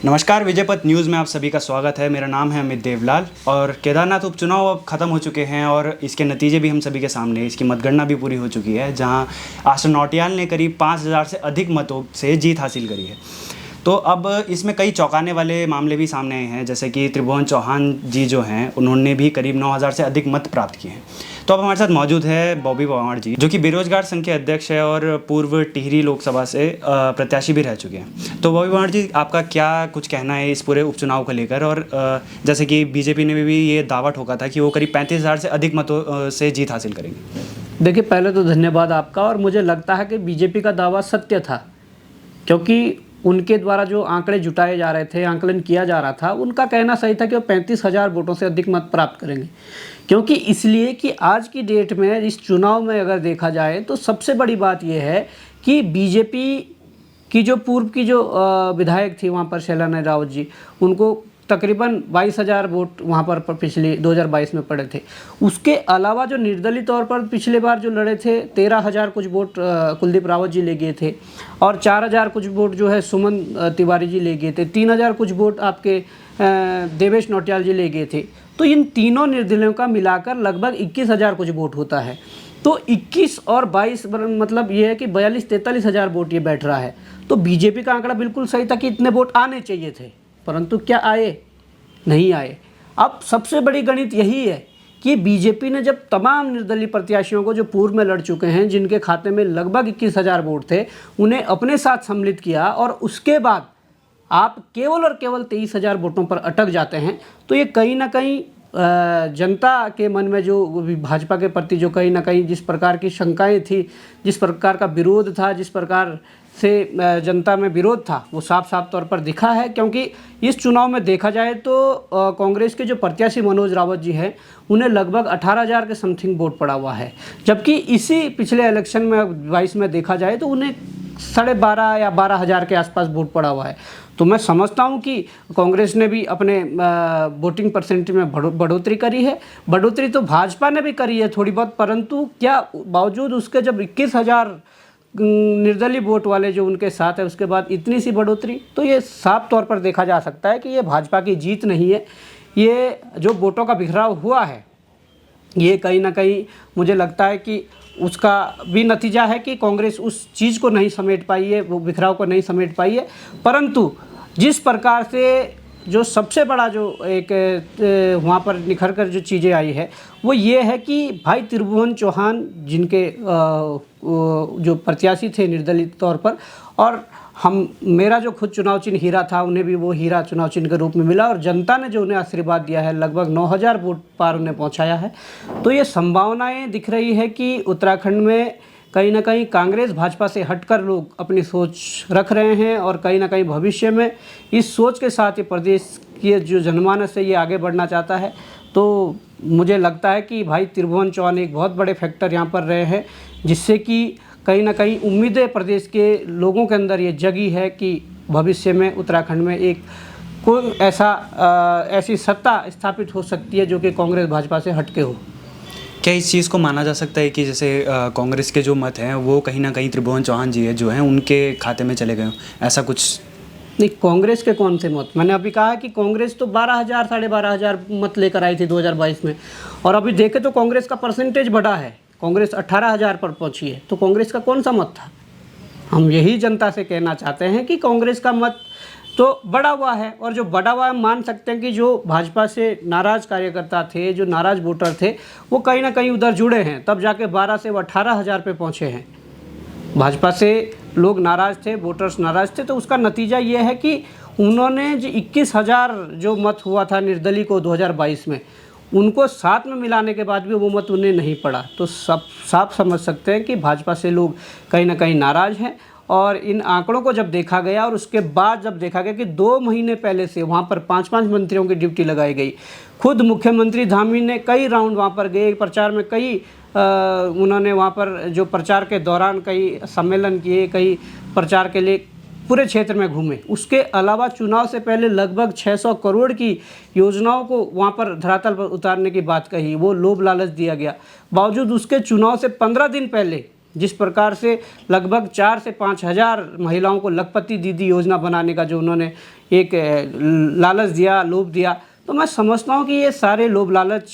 नमस्कार, विजयपथ न्यूज़ में आप सभी का स्वागत है। मेरा नाम है अमित देवलाल और केदारनाथ उपचुनाव अब ख़त्म हो चुके हैं और इसके नतीजे भी हम सभी के सामने हैं। इसकी मतगणना भी पूरी हो चुकी है, जहां आशा नौटियाल ने करीब 5,000 से अधिक मतों से जीत हासिल करी है। तो अब इसमें कई चौंकाने वाले मामले भी सामने आए हैं, जैसे कि त्रिभुवन चौहान जी जो हैं उन्होंने भी करीब 9,000 से अधिक मत प्राप्त किए हैं। तो अब हमारे साथ मौजूद है बॉबी पंवार जी, जो कि बेरोजगार संघ के अध्यक्ष है और पूर्व टिहरी लोकसभा से प्रत्याशी भी रह चुके हैं। तो बॉबी पंवार जी, आपका क्या कुछ कहना है इस पूरे उपचुनाव को लेकर? और जैसे कि बीजेपी ने भी ये दावा ठोका था कि वो करीब 35,000 से अधिक मतों से जीत हासिल करेंगे। देखिए, पहले तो धन्यवाद आपका। और मुझे लगता है कि बीजेपी का दावा सत्य था, क्योंकि उनके द्वारा जो आंकड़े जुटाए जा रहे थे, आंकलन किया जा रहा था, उनका कहना सही था कि वो 35,000 वोटों से अधिक मत प्राप्त करेंगे। क्योंकि इसलिए कि आज की डेट में इस चुनाव में अगर देखा जाए तो सबसे बड़ी बात यह है कि बीजेपी की जो पूर्व की जो विधायक थी वहाँ पर शैला रावत जी, उनको तकरीबन 22,000 वोट वहाँ पर पिछले 2022 में पड़े थे। उसके अलावा जो निर्दलीय तौर पर पिछले बार जो लड़े थे, 13,000 कुछ वोट कुलदीप रावत जी ले गए थे और 4,000 कुछ वोट जो है सुमन तिवारी जी ले गए थे, 3,000 कुछ वोट आपके देवेश नौटियाल जी ले गए थे। तो इन तीनों निर्दलीयों का मिलाकर लगभग 21,000 कुछ वोट होता है। तो 21 और 22 मतलब ये है कि 42-43,000 वोट ये बैठ रहा है। तो बीजेपी का आंकड़ा बिल्कुल सही था कि इतने वोट आने चाहिए थे, परंतु क्या आए? नहीं आए। अब सबसे बड़ी गणित यही है कि बीजेपी ने जब तमाम निर्दलीय प्रत्याशियों को जो पूर्व में लड़ चुके हैं, जिनके खाते में लगभग 21,000 वोट थे, उन्हें अपने साथ सम्मिलित किया और उसके बाद आप केवल और केवल 23,000 वोटों पर अटक जाते हैं, तो ये कहीं ना कहीं जनता के मन में जो भाजपा के प्रति जो कहीं ना कहीं जिस प्रकार की शंकाएं थी, जिस प्रकार का विरोध था, जिस प्रकार से जनता में विरोध था, वो साफ साफ तौर पर दिखा है। क्योंकि इस चुनाव में देखा जाए तो कांग्रेस के जो प्रत्याशी मनोज रावत जी हैं, उन्हें लगभग 18,000 के समथिंग वोट पड़ा हुआ है, जबकि इसी पिछले इलेक्शन में 22 में देखा जाए तो उन्हें 12,500 या 12,000 के आसपास वोट पड़ा हुआ है। तो मैं समझता हूं कि कांग्रेस ने भी अपने वोटिंग परसेंटेज में बढ़ोतरी करी है। बढ़ोतरी तो भाजपा ने भी करी है थोड़ी बहुत, परंतु क्या बावजूद उसके जब 21,000 निर्दलीय वोट वाले जो उनके साथ है, उसके बाद इतनी सी बढ़ोतरी, तो ये साफ तौर पर देखा जा सकता है कि ये भाजपा की जीत नहीं है। ये जो वोटों का बिखराव हुआ है, ये कहीं ना कहीं मुझे लगता है कि उसका भी नतीजा है कि कांग्रेस उस चीज़ को नहीं समेट पाई है, वो बिखराव को नहीं समेट पाई है। परंतु जिस प्रकार से जो सबसे बड़ा जो एक वहाँ पर निखर कर जो चीज़ें आई है, वो ये है कि भाई त्रिभुवन चौहान, जिनके जो प्रत्याशी थे निर्दलीय तौर पर, और मेरा जो खुद चुनाव चिन्ह हीरा था, उन्हें भी वो हीरा चुनाव चिन्ह के रूप में मिला और जनता ने जो उन्हें आशीर्वाद दिया है, लगभग 9,000 वोट पार उन्हें पहुंचाया है। तो ये संभावनाएं दिख रही है कि उत्तराखंड में कहीं ना कहीं कांग्रेस भाजपा से हटकर लोग अपनी सोच रख रहे हैं और कहीं ना कहीं भविष्य में इस सोच के साथ ये प्रदेश की जो जनमानस है ये आगे बढ़ना चाहता है। तो मुझे लगता है कि भाई त्रिभुवन चौहान एक बहुत बड़े फैक्टर यहाँ पर रहे हैं, जिससे कि कहीं ना कहीं उम्मीदें प्रदेश के लोगों के अंदर ये जगी है कि भविष्य में उत्तराखंड में एक कोई ऐसी सत्ता स्थापित हो सकती है जो कि कांग्रेस भाजपा से हटके हो। क्या इस चीज़ को माना जा सकता है कि जैसे कांग्रेस के जो मत हैं वो कहीं ना कहीं त्रिभुवन चौहान जी जो हैं उनके खाते में चले गए, ऐसा कुछ? नहीं, कांग्रेस के कौन से मत? मैंने अभी कहा कि कांग्रेस तो 12,000 12,500 मत लेकर आई थी 2022 में, और अभी देखें तो कांग्रेस का परसेंटेज बढ़ा है, कांग्रेस 18,000 पर पहुंची है। तो कांग्रेस का कौन सा मत था? हम यही जनता से कहना चाहते हैं कि कांग्रेस का मत तो बढ़ा हुआ है, और जो बढ़ा हुआ है मान सकते हैं कि जो भाजपा से नाराज़ कार्यकर्ता थे, जो नाराज़ वोटर थे, वो कहीं ना कहीं उधर जुड़े हैं, तब जाके 12 से 18,000 पे पहुँचे हैं। भाजपा से लोग नाराज़ थे, वोटर्स नाराज़ थे, तो उसका नतीजा ये है कि उन्होंने जो 21,000 जो मत हुआ था निर्दलीय को 2022 में, उनको साथ में मिलाने के बाद भी वो मत उन्हें नहीं पड़ा। तो सब साफ समझ सकते हैं कि भाजपा से लोग कहीं ना कहीं नाराज़ हैं। और इन आंकड़ों को जब देखा गया और उसके बाद जब देखा गया कि 2 महीने पहले से वहाँ पर 5-5 मंत्रियों की ड्यूटी लगाई गई, खुद मुख्यमंत्री धामी ने कई राउंड वहाँ पर गए प्रचार में, कई उन्होंने वहाँ पर जो प्रचार के दौरान कई सम्मेलन किए, कई प्रचार के लिए पूरे क्षेत्र में घूमे। उसके अलावा चुनाव से पहले लगभग 600 करोड़ की योजनाओं को वहाँ पर धरातल पर उतारने की बात कही, वो लोभ लालच दिया गया। बावजूद उसके चुनाव से 15 दिन पहले जिस प्रकार से लगभग 4 से 5 हज़ार महिलाओं को लखपति दीदी योजना बनाने का जो उन्होंने एक लालच दिया, लोभ दिया, तो मैं समझता हूँ कि ये सारे लोभ लालच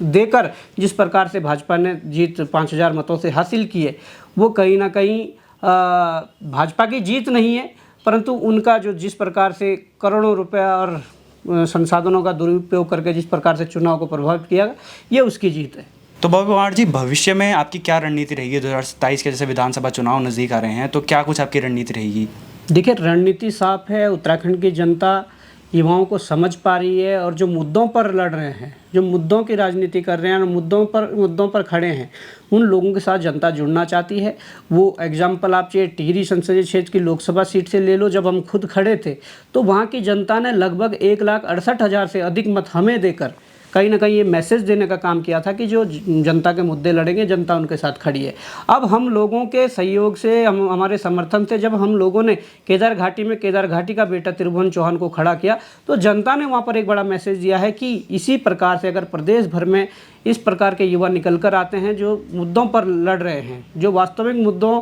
देकर जिस प्रकार से भाजपा ने जीत 5,000 मतों से हासिल की है, वो कहीं ना कहीं भाजपा की जीत नहीं है, परंतु उनका जो जिस प्रकार से करोड़ों रुपया और संसाधनों का दुरुपयोग करके जिस प्रकार से चुनाव को प्रभावित किया, ये उसकी जीत है। तो बॉबी पवार जी, भविष्य में आपकी क्या रणनीति रहेगी? 2027 के जैसे विधानसभा चुनाव नज़दीक आ रहे हैं, तो क्या कुछ आपकी रणनीति रहेगी? देखिए, रणनीति साफ है। उत्तराखंड की जनता युवाओं को समझ पा रही है और जो मुद्दों पर लड़ रहे हैं, जो मुद्दों की राजनीति कर रहे हैं और मुद्दों पर खड़े हैं, उन लोगों के साथ जनता जुड़ना चाहती है। वो एग्जाम्पल आप चाहिए टिहरी संसदीय क्षेत्र की लोकसभा सीट से ले लो। जब हम खुद खड़े थे तो वहाँ की जनता ने लगभग 1,68,000 से अधिक मत हमें देकर कहीं ना कहीं ये मैसेज देने का काम किया था कि जो जनता के मुद्दे लड़ेंगे, जनता उनके साथ खड़ी है। अब हम लोगों के सहयोग से, हमारे समर्थन से जब हम लोगों ने केदार घाटी में केदार घाटी का बेटा त्रिभुवन चौहान को खड़ा किया, तो जनता ने वहाँ पर एक बड़ा मैसेज दिया है कि इसी प्रकार से अगर प्रदेश भर में इस प्रकार के युवा निकल कर आते हैं जो मुद्दों पर लड़ रहे हैं, जो वास्तविक मुद्दों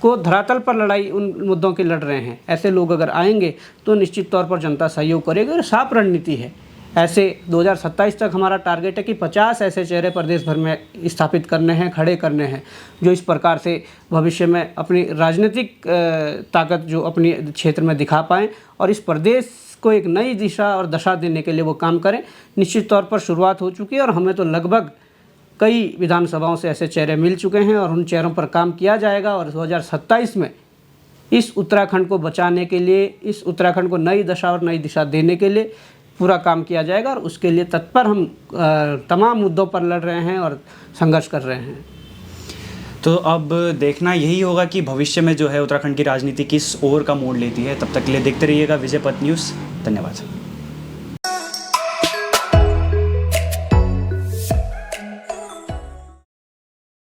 को धरातल पर लड़ाई उन मुद्दों की लड़ रहे हैं, ऐसे लोग अगर आएंगे तो निश्चित तौर पर जनता सहयोग करेगी और साफ रणनीति है। ऐसे 2027 तक हमारा टारगेट है कि 50 ऐसे चेहरे प्रदेश भर में स्थापित करने हैं, खड़े करने हैं, जो इस प्रकार से भविष्य में अपनी राजनीतिक ताकत जो अपनी क्षेत्र में दिखा पाएँ और इस प्रदेश को एक नई दिशा और दशा देने के लिए वो काम करें। निश्चित तौर पर शुरुआत हो चुकी है और हमें तो लगभग कई विधानसभाओं से ऐसे चेहरे मिल चुके हैं और उन चेहरों पर काम किया जाएगा और 2027 में इस उत्तराखंड को बचाने के लिए, इस उत्तराखंड को नई दशा और नई दिशा देने के लिए पूरा काम किया जाएगा और उसके लिए तत्पर हम तमाम मुद्दों पर लड़ रहे हैं और संघर्ष कर रहे हैं। तो अब देखना यही होगा कि भविष्य में जो है उत्तराखंड की राजनीति किस ओर का मोड़ लेती है। तब तक के लिए देखते रहिएगा विजय पथ न्यूज़। धन्यवाद।